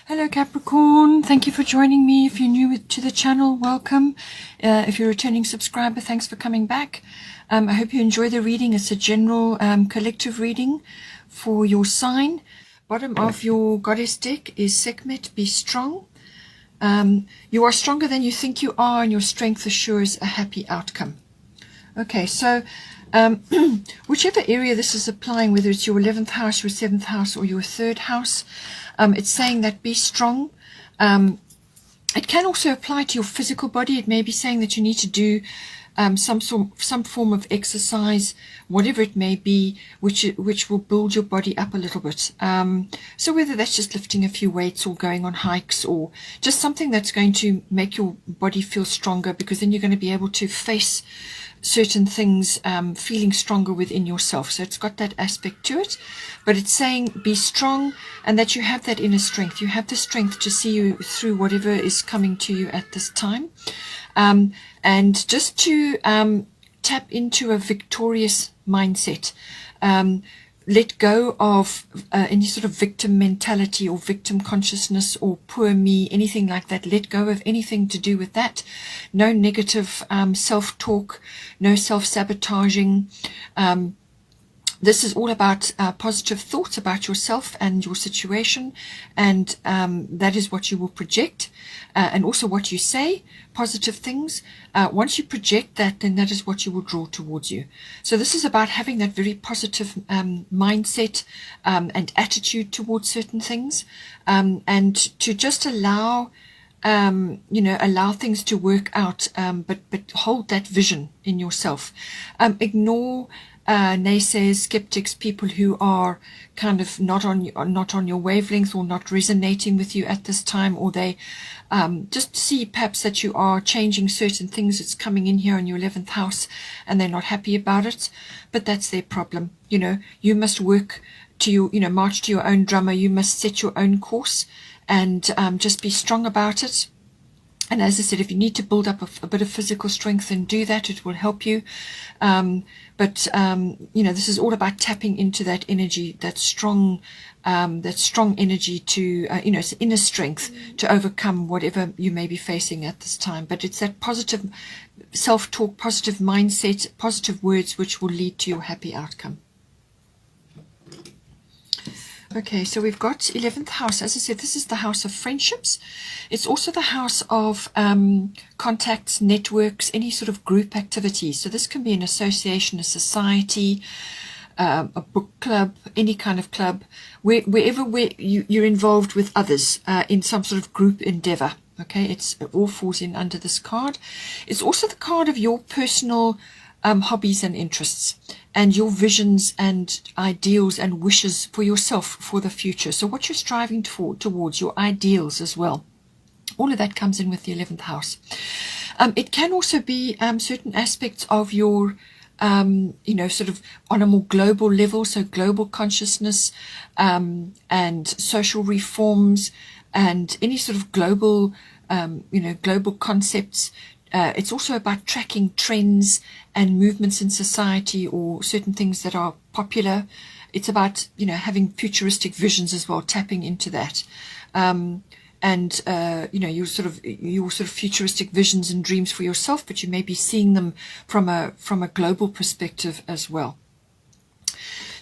Hello Capricorn, thank you for joining me. If you're new to the channel, welcome. If you're a returning subscriber, thanks for coming back. I hope you enjoy the reading. It's a general collective reading for your sign. Bottom of your goddess deck is Sekhmet, be strong. You are stronger than you think you are, and your strength assures a happy outcome. Okay, so whichever area this is applying, whether it's your 11th house, your 7th house, or your 3rd house, it's saying that be strong. It can also apply to your physical body. It may be saying that you need to do some form of exercise, whatever it may be, which will build your body up a little bit. So whether that's just lifting a few weights or going on hikes, or just something that's going to make your body feel stronger, because then you're going to be able to face certain things feeling stronger within yourself. So it's got that aspect to it, but it's saying be strong, and that you have that inner strength. You have the strength to see you through whatever is coming to you at this time, and just to tap into a victorious mindset. Let go of any sort of victim mentality or victim consciousness or poor me, anything like that. Let go of anything to do with that. No negative self-talk, no self-sabotaging. This is all about positive thoughts about yourself and your situation, and that is what you will project, and also what you say, positive things. Once you project that, then that is what you will draw towards you. So this is about having that very positive mindset and attitude towards certain things, and to just allow allow things to work out, but hold that vision in yourself. Ignore naysayers, skeptics, people who are kind of not on your wavelength, or not resonating with you at this time, or they just see perhaps that you are changing certain things. It's coming in here in your 11th house, and they're not happy about it, but that's their problem. You must work to your, march to your own drummer. You must set your own course, and just be strong about it. And as I said, if you need to build up a bit of physical strength, then do that. It will help you. But this is all about tapping into that energy, that strong energy to, it's inner strength to overcome whatever you may be facing at this time. But it's that positive self-talk, positive mindset, positive words, which will lead to your happy outcome. Okay, so we've got 11th house. As I said, this is the house of friendships. It's also the house of contacts, networks, any sort of group activity. So this can be an association, a society, a book club, any kind of club, wherever you're involved with others in some sort of group endeavor. Okay, it all falls in under this card. It's also the card of your personal hobbies and interests, and your visions and ideals and wishes for yourself for the future. So what you're striving towards, your ideals as well. All of that comes in with the 11th house. It can also be certain aspects of your, sort of on a more global level. So global consciousness and social reforms and any sort of global, global concepts. It's also about tracking trends and movements in society, or certain things that are popular. It's about, having futuristic visions as well, tapping into that. Your sort of futuristic visions and dreams for yourself, but you may be seeing them from a global perspective as well.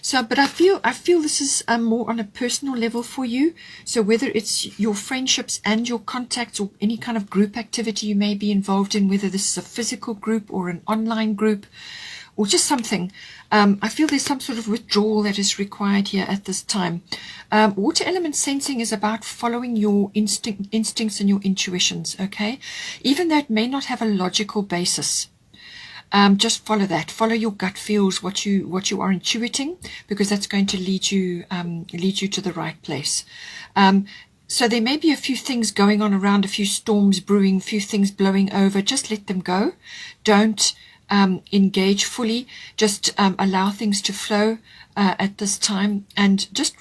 So, but I feel this is more on a personal level for you. So whether it's your friendships and your contacts, or any kind of group activity you may be involved in, whether this is a physical group or an online group, or just something, I feel there's some sort of withdrawal that is required here at this time. Water element sensing is about following your instincts and your intuitions, okay? Even though it may not have a logical basis. Just follow that. Follow your gut feels, what you are intuiting, because that's going to lead you to the right place. So there may be a few things going on around, a few storms brewing, a few things blowing over. Just let them go. Don't engage fully. Just allow things to flow at this time, and just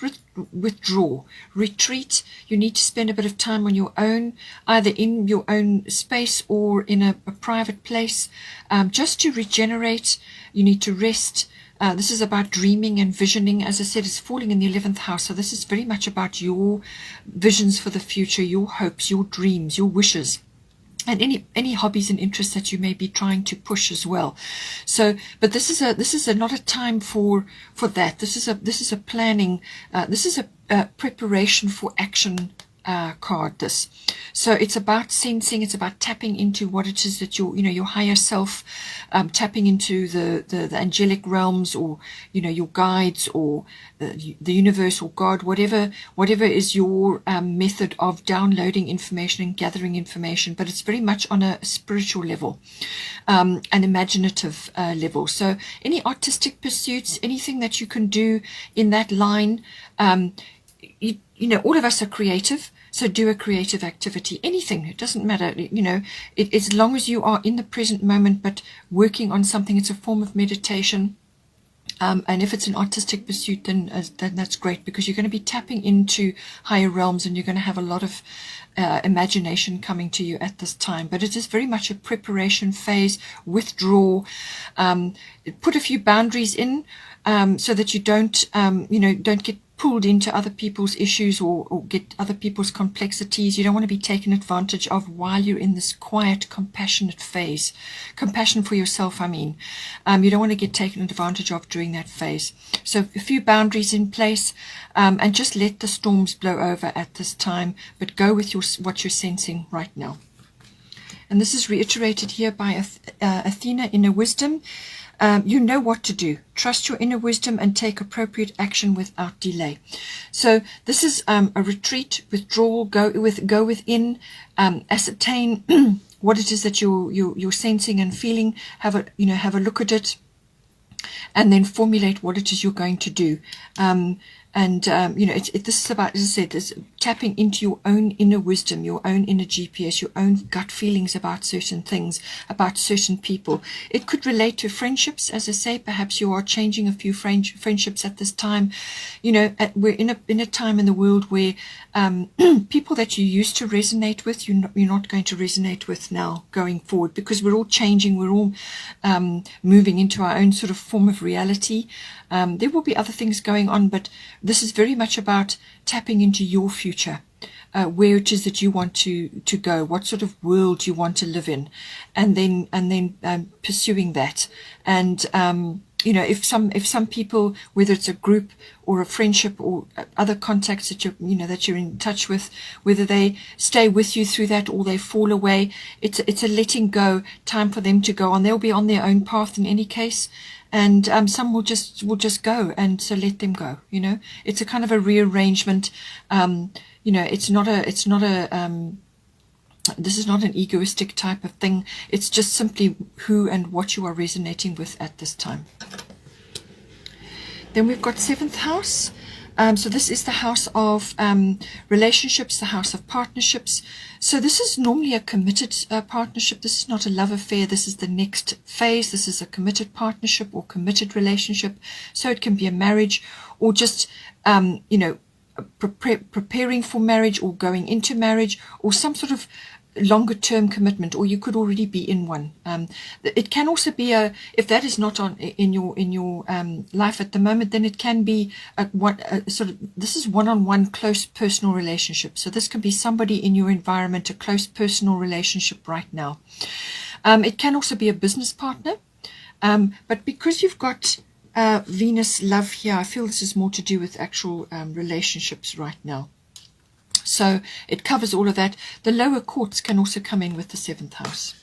withdraw, retreat. You need to spend a bit of time on your own, either in your own space or in a private place, just to regenerate. You need to rest, This is about dreaming and visioning. As I said, it's falling in the 11th house. So this is very much about your visions for the future, your hopes, your dreams, your wishes, and any hobbies and interests that you may be trying to push as well. So, but this is not a time for that. This is a planning. This is a preparation for action card. This, so it's about sensing. It's about tapping into what it is that your higher self, tapping into the angelic realms, or your guides, or the universe, or God, whatever is your method of downloading information and gathering information. But it's very much on a spiritual level, an imaginative level. So any artistic pursuits, anything that you can do in that line. All of us are creative. So do a creative activity, anything, it doesn't matter, as long as you are in the present moment, but working on something. It's a form of meditation. And if it's an artistic pursuit, then that's great, because you're going to be tapping into higher realms, and you're going to have a lot of imagination coming to you at this time. But it is very much a preparation phase. Withdraw, put a few boundaries in, so that you don't get pulled into other people's issues, or get other people's complexities. You don't want to be taken advantage of while you're in this quiet, compassionate phase. Compassion for yourself, I mean. You don't want to get taken advantage of during that phase. So a few boundaries in place, and just let the storms blow over at this time, but go with what you're sensing right now. And this is reiterated here by Athena, inner wisdom. You know what to do. Trust your inner wisdom and take appropriate action without delay. So this is a retreat, withdrawal, go within, ascertain what it is that you're sensing and feeling. Have a look at it, and then formulate what it is you're going to do. This is about, as I said, this tapping into your own inner wisdom, your own inner GPS, your own gut feelings about certain things, about certain people. It could relate to friendships, as I say. Perhaps you are changing a few friendships at this time. We're in a time in the world where people that you used to resonate with, you're not going to resonate with now going forward, because we're all changing. We're all moving into our own sort of form of reality. There will be other things going on, but this is very much about tapping into your future, where it is that you want to go, what sort of world you want to live in, and then pursuing that. And if some people, whether it's a group or a friendship or other contacts that you're in touch with, whether they stay with you through that or they fall away, it's a letting go time for them to go on. They'll be on their own path in any case. And some will just go, and so let them go. It's a kind of a rearrangement. It's not a this is not an egoistic type of thing. It's just simply who and what you are resonating with at this time. Then we've got 7th house. So this is the house of relationships, the house of partnerships. So this is normally a committed partnership. This is not a love affair. This is the next phase. This is a committed partnership or committed relationship. So it can be a marriage, or just, preparing for marriage, or going into marriage, or some sort of longer term commitment, or you could already be in one. It can also be if that is not in your life at the moment, then it can be this is one-on-one close personal relationship. So this can be somebody in your environment, a close personal relationship right now. It can also be a business partner, but because you've got Venus love here, I feel this is more to do with actual relationships right now. So it covers all of that. The lower courts can also come in with the 7th house.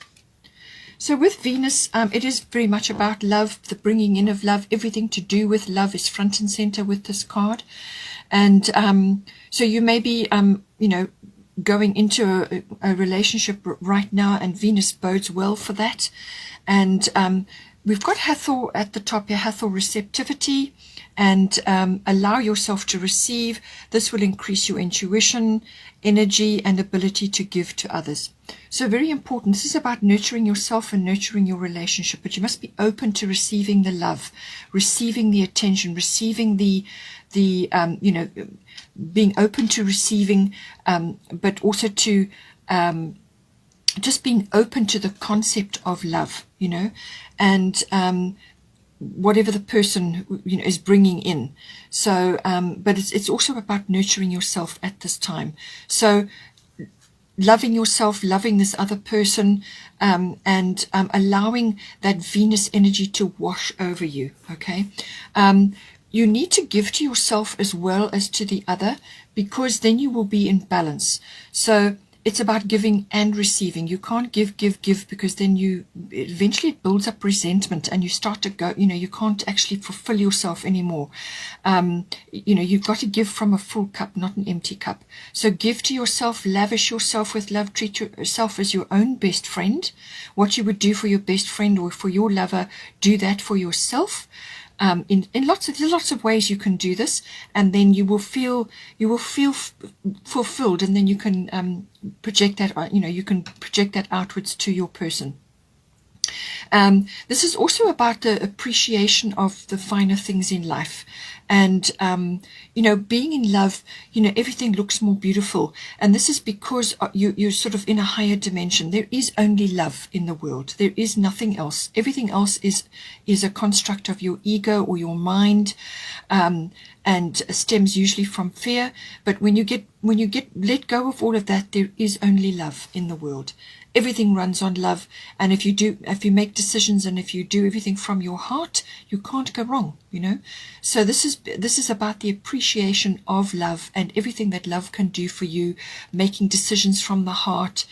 So with Venus, it is very much about love, the bringing in of love. Everything to do with love is front and center with this card. And so you may be, going into a relationship right now, and Venus bodes well for that. And we've got Hathor at the top here, Hathor receptivity, and allow yourself to receive. This will increase your intuition, energy, and ability to give to others. So very important. This is about nurturing yourself and nurturing your relationship, but you must be open to receiving the love, receiving the attention, receiving the being open to receiving, but also to just being open to the concept of love, and whatever the person, you know, is bringing in. So, but it's also about nurturing yourself at this time. So loving yourself, loving this other person, and allowing that Venus energy to wash over you, okay? You need to give to yourself as well as to the other, because then you will be in balance. So it's about giving and receiving. You can't give, because then eventually it builds up resentment, and you start to go, you know, you can't actually fulfill yourself anymore. You know, you've got to give from a full cup, not an empty cup. So give to yourself, lavish yourself with love, treat yourself as your own best friend. What you would do for your best friend or for your lover, do that for yourself. In lots of ways you can do this, and then you will feel fulfilled, and then you can project that, you know, you can project that outwards to your person. This is also about the appreciation of the finer things in life. And, you know, being in love, you know, everything looks more beautiful. And this is because you're sort of in a higher dimension. There is only love in the world. There is nothing else. Everything else is a construct of your ego or your mind, and stems usually from fear. But when you get let go of all of that, there is only love in the world. Everything runs on love, and if you make decisions, and if you do everything from your heart, you can't go wrong, you know. So this is about the appreciation of love and everything that love can do for you, making decisions from the heart,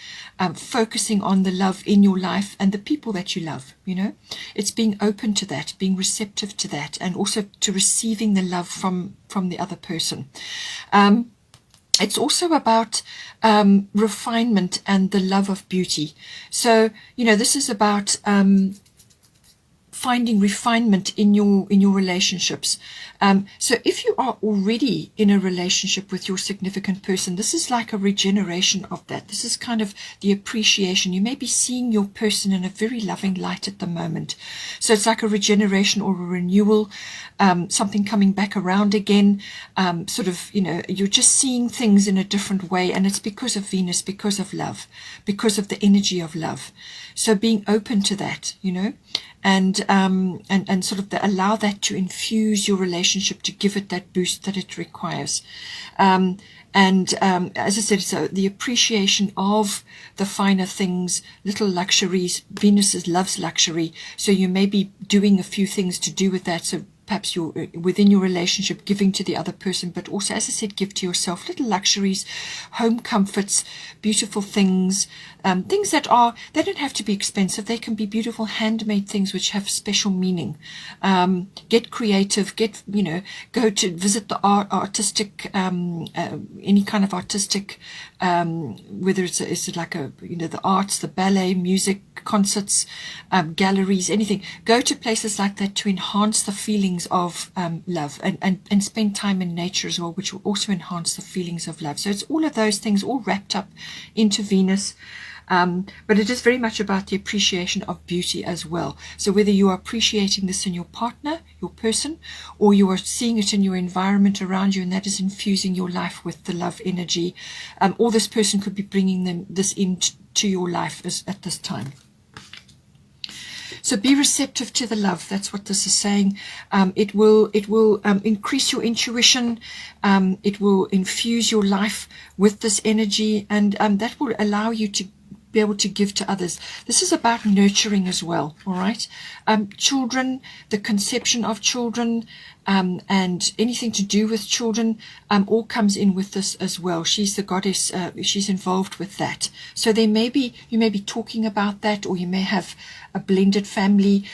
focusing on the love in your life and the people that you love, you know. It's being open to that, being receptive to that, and also to receiving the love from the other person. It's also about refinement and the love of beauty. So, you know, this is about finding refinement in your relationships. So if you are already in a relationship with your significant person, this is like a regeneration of that. This is kind of the appreciation. You may be seeing your person in a very loving light at the moment. So it's like a regeneration or a renewal, something coming back around again, sort of, you know, you're just seeing things in a different way, and it's because of Venus, because of love, because of the energy of love. So being open to that, you know, and sort of allow that to infuse your relationship, to give it that boost that it requires. As I said, so the appreciation of the finer things, little luxuries. Venus loves luxury, so you may be doing a few things to do with that. So perhaps you're within your relationship giving to the other person, but also, as I said, give to yourself little luxuries, home comforts, beautiful things, things that they don't have to be expensive. They can be beautiful handmade things which have special meaning. Get creative, go to visit the artistic, any kind of artistic, whether it's like the arts, the ballet, music, concerts, galleries, anything. Go to places like that to enhance the feelings of love, and spend time in nature as well, which will also enhance the feelings of love. So it's all of those things all wrapped up into Venus. But it is very much about the appreciation of beauty as well. So whether you are appreciating this in your partner, your person, or you are seeing it in your environment around you, and that is infusing your life with the love energy, or this person could be bringing this into your life at this time. So be receptive to the love. That's what this is saying. It will increase your intuition. It will infuse your life with this energy, and that will allow you to be able to give to others. This is about nurturing as well. All right. Children, the conception of children, and anything to do with children, all comes in with this as well. She's the goddess. She's involved with that. So you may be talking about that, or you may have a blended family,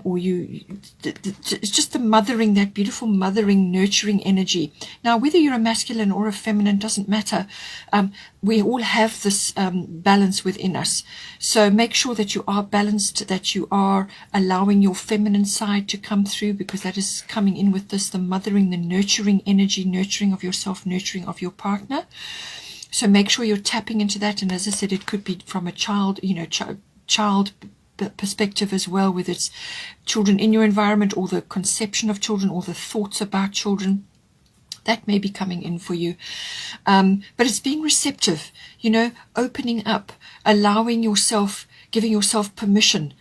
or it's just the mothering, that beautiful mothering, nurturing energy. Now, whether you're a masculine or a feminine doesn't matter. We all have this balance within us. So make sure that you are balanced, that you are allowing your feminine side to come through, because that is coming in with this, the mothering, the nurturing energy, nurturing of yourself, nurturing of your partner. So make sure you're tapping into that. And as I said, it could be from a child perspective as well, whether it's children in your environment, or the conception of children, or the thoughts about children. That may be coming in for you. But it's being receptive, opening up, allowing yourself, giving yourself permission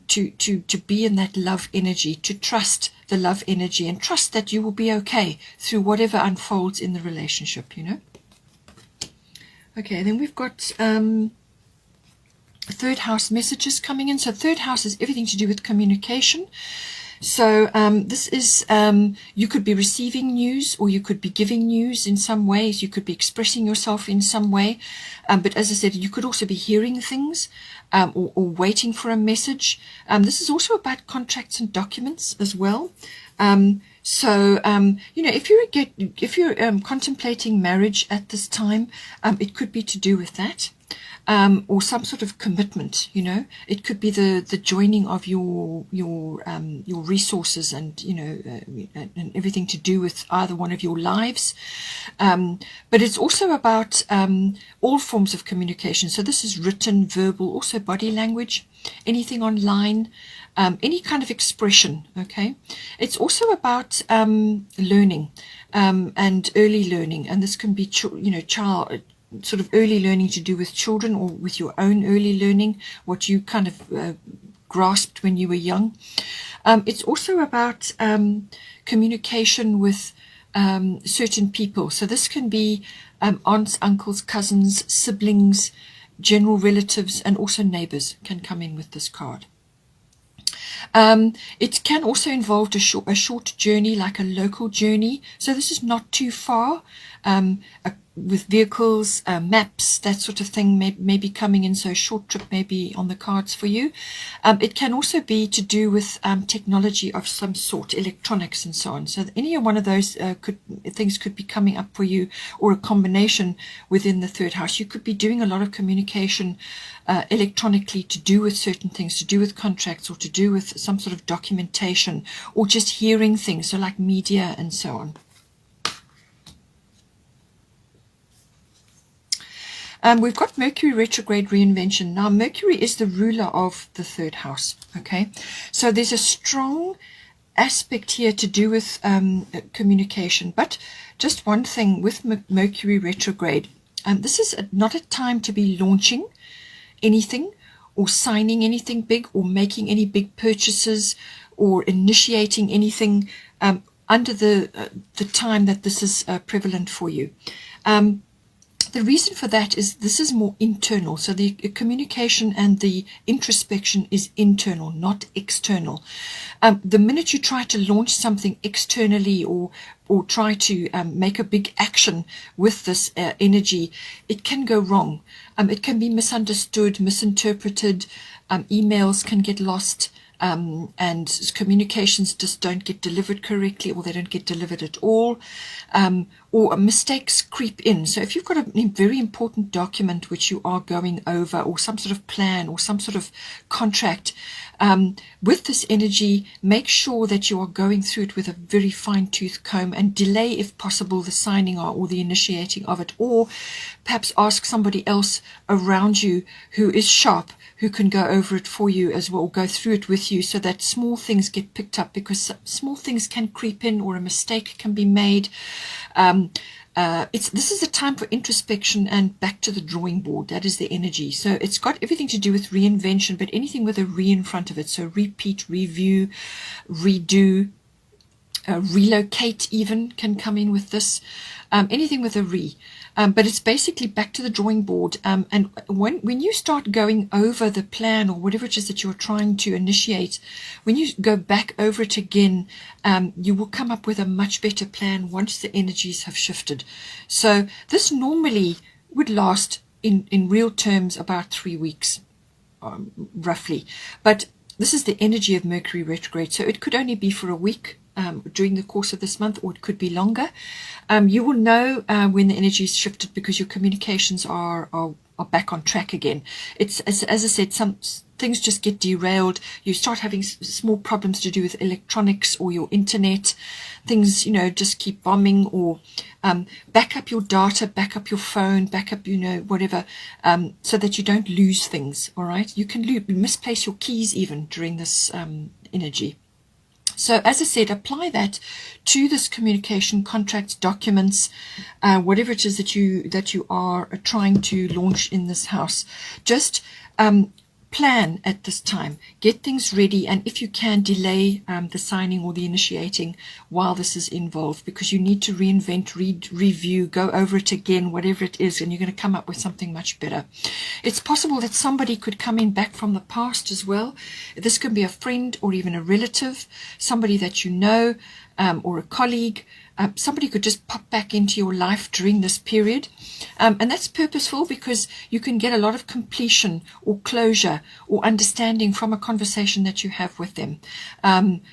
to be in that love energy, to trust the love energy, and trust that you will be okay through whatever unfolds in the relationship, you know. Okay, then we've got third house messages coming in. So third house is everything to do with communication. So this is, you could be receiving news, or you could be giving news in some ways. You could be expressing yourself in some way. But as I said, you could also be hearing things, or waiting for a message. This is also about contracts and documents as well. So, you know, if you're contemplating marriage at this time, it could be to do with that. Or some sort of commitment, you know. It could be the joining of your resources and, you know, and everything to do with either one of your lives. But it's also about all forms of communication. So this is written, verbal, also body language, anything online, any kind of expression. Okay, it's also about learning and early learning, and this can be child sort of early learning to do with children, or with your own early learning, what you kind of grasped when you were young. It's also about communication with certain people. So this can be aunts, uncles, cousins, siblings, general relatives, and also neighbors can come in with this card. It can also involve a short journey, like a local journey. So this is not too far. With vehicles, maps, that sort of thing may be coming in, so a short trip may be on the cards for you. It can also be to do with technology of some sort, electronics and so on. So any one of those things could be coming up for you, or a combination within the third house. You could be doing a lot of communication electronically to do with certain things, to do with contracts, or to do with some sort of documentation, or just hearing things, so like media and so on. We've got Mercury retrograde reinvention. Now, Mercury is the ruler of the third house, okay? So there's a strong aspect here to do with communication. But just one thing with Mercury retrograde, this is not a time to be launching anything, or signing anything big, or making any big purchases, or initiating anything under the time that this is prevalent for you. The reason for that is this is more internal. So the communication and the introspection is internal, not external. The minute you try to launch something externally, or try to make a big action with this energy, it can go wrong. It can be misunderstood, misinterpreted. Emails can get lost. And communications just don't get delivered correctly, or they don't get delivered at all, or mistakes creep in. So if you've got a very important document which you are going over, or some sort of plan, or some sort of contract, with this energy, make sure that you are going through it with a very fine-tooth comb, and delay, if possible, the signing or the initiating of it, or perhaps ask somebody else around you who is sharp, who can go over it for you as well, go through it with you, so that small things get picked up, because small things can creep in, or a mistake can be made. This is a time for introspection and back to the drawing board. That is the energy. So it's got everything to do with reinvention, but anything with a re in front of it. So repeat, review, redo, relocate even can come in with this. Anything with a re. But it's basically back to the drawing board. And when you start going over the plan, or whatever it is that you're trying to initiate, when you go back over it again, you will come up with a much better plan once the energies have shifted. So this normally would last in real terms about 3 weeks, roughly. But this is the energy of Mercury retrograde. So it could only be for a week. During the course of this month, or it could be longer. You will know when the energy is shifted, because your communications are back on track again. It's as I said, some things just get derailed. You start having small problems to do with electronics or your internet. Things, just keep bombing, or back up your data, back up your phone, back up, whatever, so that you don't lose things. All right, you can misplace your keys even during this energy. So as I said, apply that to this communication, contracts, documents, whatever it is that you are trying to launch in this house. Just plan at this time, get things ready, and if you can, delay the signing or the initiating while this is involved, because you need to reinvent, review, go over it again, whatever it is, and you're going to come up with something much better. It's possible that somebody could come in back from the past as well. This can be a friend or even a relative, somebody that you know, or a colleague. Somebody could just pop back into your life during this period, and that's purposeful because you can get a lot of completion or closure or understanding from a conversation that you have with them,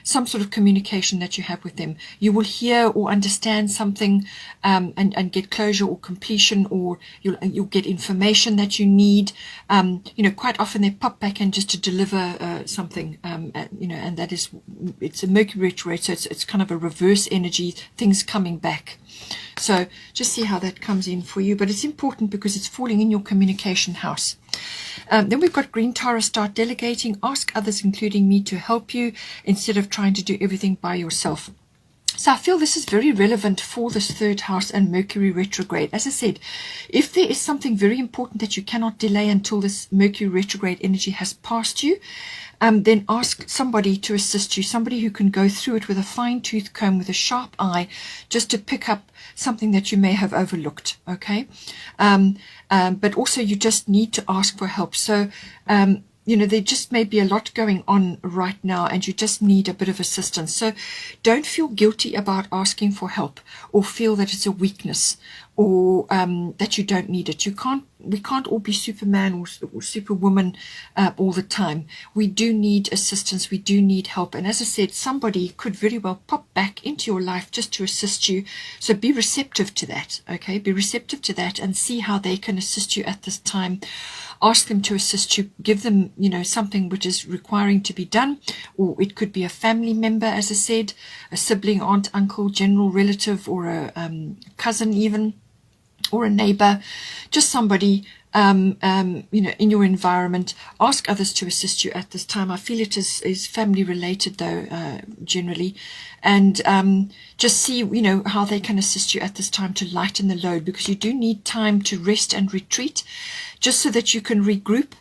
some sort of communication that you have with them. You will hear or understand something and get closure or completion, or you'll get information that you need. Quite often they pop back in just to deliver something, and that is, it's a Mercury retrograde, so it's kind of a reverse energy, things coming back. So just see how that comes in for you, but it's important because it's falling in your communication house. Then we've got Green Taurus, start delegating, ask others, including me, to help you instead of trying to do everything by yourself. So I feel this is very relevant for this third house and Mercury retrograde. As I said, if there is something very important that you cannot delay until this Mercury retrograde energy has passed you, then ask somebody to assist you, somebody who can go through it with a fine-tooth comb, with a sharp eye, just to pick up something that you may have overlooked, okay? But also you just need to ask for help. So, there just may be a lot going on right now and you just need a bit of assistance. So don't feel guilty about asking for help or feel that it's a weakness or that you don't need it. We can't all be Superman or Superwoman all the time. We do need assistance. We do need help. And as I said, somebody could very well pop back into your life just to assist you. So be receptive to that, okay? Be receptive to that and see how they can assist you at this time. Ask them to assist you. Give them, something which is requiring to be done. Or it could be a family member, as I said, a sibling, aunt, uncle, general relative, or a cousin even, or a neighbor, just somebody, in your environment. Ask others to assist you at this time. I feel it is family related though, generally. And just see, how they can assist you at this time to lighten the load, because you do need time to rest and retreat, just so that you can regroup.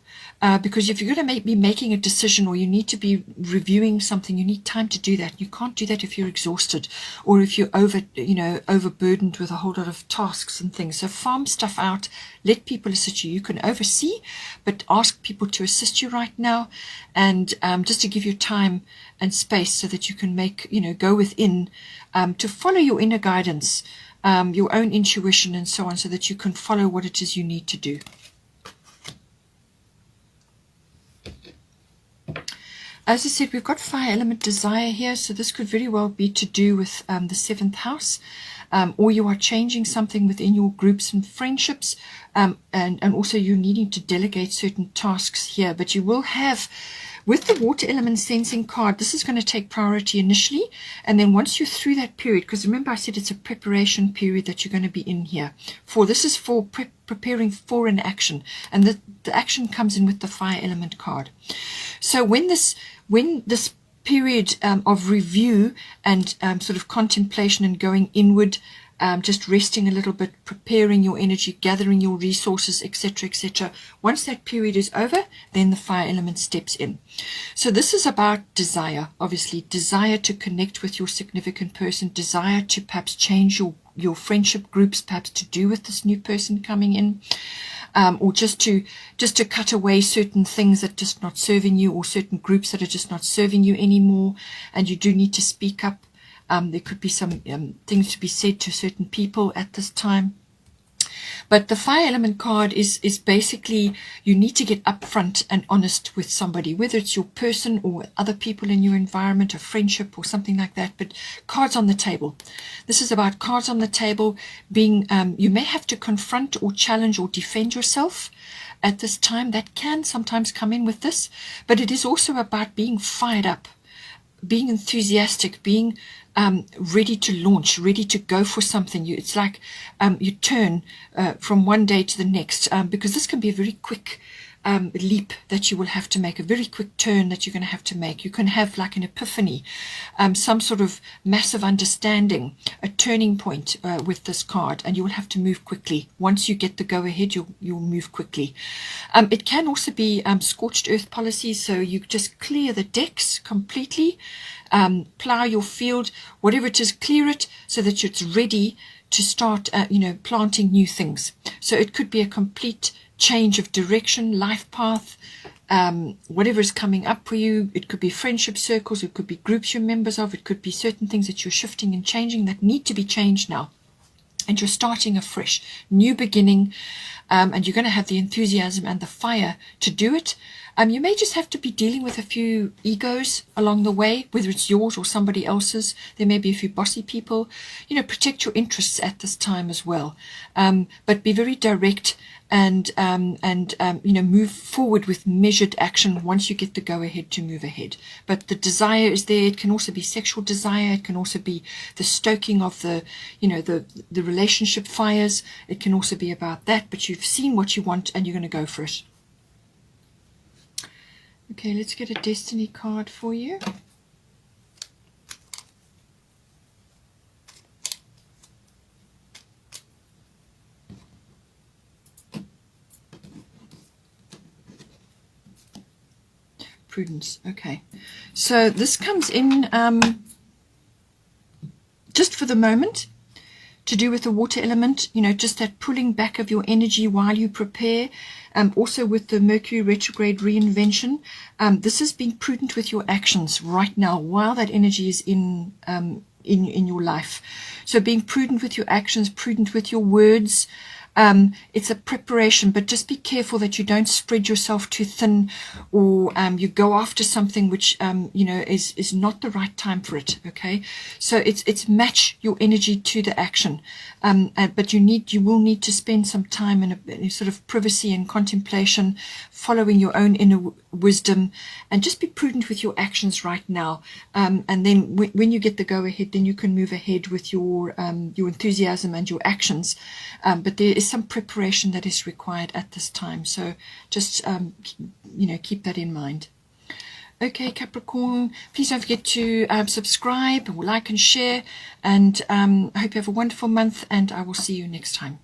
Because if you're going to be making a decision or you need to be reviewing something, you need time to do that. You can't do that if you're exhausted or if you're overburdened with a whole lot of tasks and things. So farm stuff out, let people assist you. You can oversee, but ask people to assist you right now, and just to give you time and space so that you can go within, to follow your inner guidance, your own intuition and so on, so that you can follow what it is you need to do. As I said, we've got fire element desire here, so this could very well be to do with the 7th house, or you are changing something within your groups and friendships, and also you're needing to delegate certain tasks here. But you will have, with the water element sensing card, this is going to take priority initially, and then once you're through that period, because remember I said it's a preparation period that you're going to be in here for. This is for preparing for an action, and the action comes in with the fire element card. So when this period of review and sort of contemplation and going inward, just resting a little bit, preparing your energy, gathering your resources, etc., etc. Once that period is over, then the fire element steps in. So this is about desire, obviously, desire to connect with your significant person, desire to perhaps change your friendship groups, perhaps to do with this new person coming in, or just to cut away certain things that are just not serving you, or certain groups that are just not serving you anymore, and you do need to speak up. There could be some things to be said to certain people at this time. But the fire element card is basically, you need to get upfront and honest with somebody, whether it's your person or other people in your environment, a friendship or something like that. But cards on the table. This is about cards on the table being, you may have to confront or challenge or defend yourself at this time. That can sometimes come in with this, but it is also about being fired up, being enthusiastic, being ready to launch, ready to go for something. It's like you turn from one day to the next, because this can be a very quick leap that you will have to make, a very quick turn that you're going to have to make. You can have like an epiphany, some sort of massive understanding, a turning point with this card, and you will have to move quickly. Once you get the go-ahead, you'll move quickly. It can also be scorched earth policy, so you just clear the decks completely, plow your field, whatever it is, clear it so that it's ready to start, planting new things. So it could be a complete change of direction, life path, whatever is coming up for you. It could be friendship circles, it could be groups you're members of, it could be certain things that you're shifting and changing that need to be changed now. And you're starting afresh, new beginning, and you're going to have the enthusiasm and the fire to do it. You may just have to be dealing with a few egos along the way, whether it's yours or somebody else's. There may be a few bossy people. Protect your interests at this time as well. But be very direct and move forward with measured action once you get the go-ahead to move ahead. But the desire is there. It can also be sexual desire. It can also be the stoking of the relationship fires. It can also be about that. But you've seen what you want and you're going to go for it. Okay, let's get a destiny card for you. Prudence. Okay, so this comes in just for the moment, to do with the water element, just that pulling back of your energy while you prepare. Also with the Mercury retrograde reinvention, this is being prudent with your actions right now while that energy is in your life. So being prudent with your actions, prudent with your words. It's a preparation, but just be careful that you don't spread yourself too thin, or you go after something which is not the right time for it. Okay, so it's match your energy to the action, but you will need to spend some time in a sort of privacy and contemplation, following your own inner wisdom, and just be prudent with your actions right now. And then when you get the go ahead, then you can move ahead with your enthusiasm and your actions. But there is some preparation that is required at this time, so just keep that in mind. Okay, Capricorn, please don't forget to subscribe, like and share, and I hope you have a wonderful month, and I will see you next time.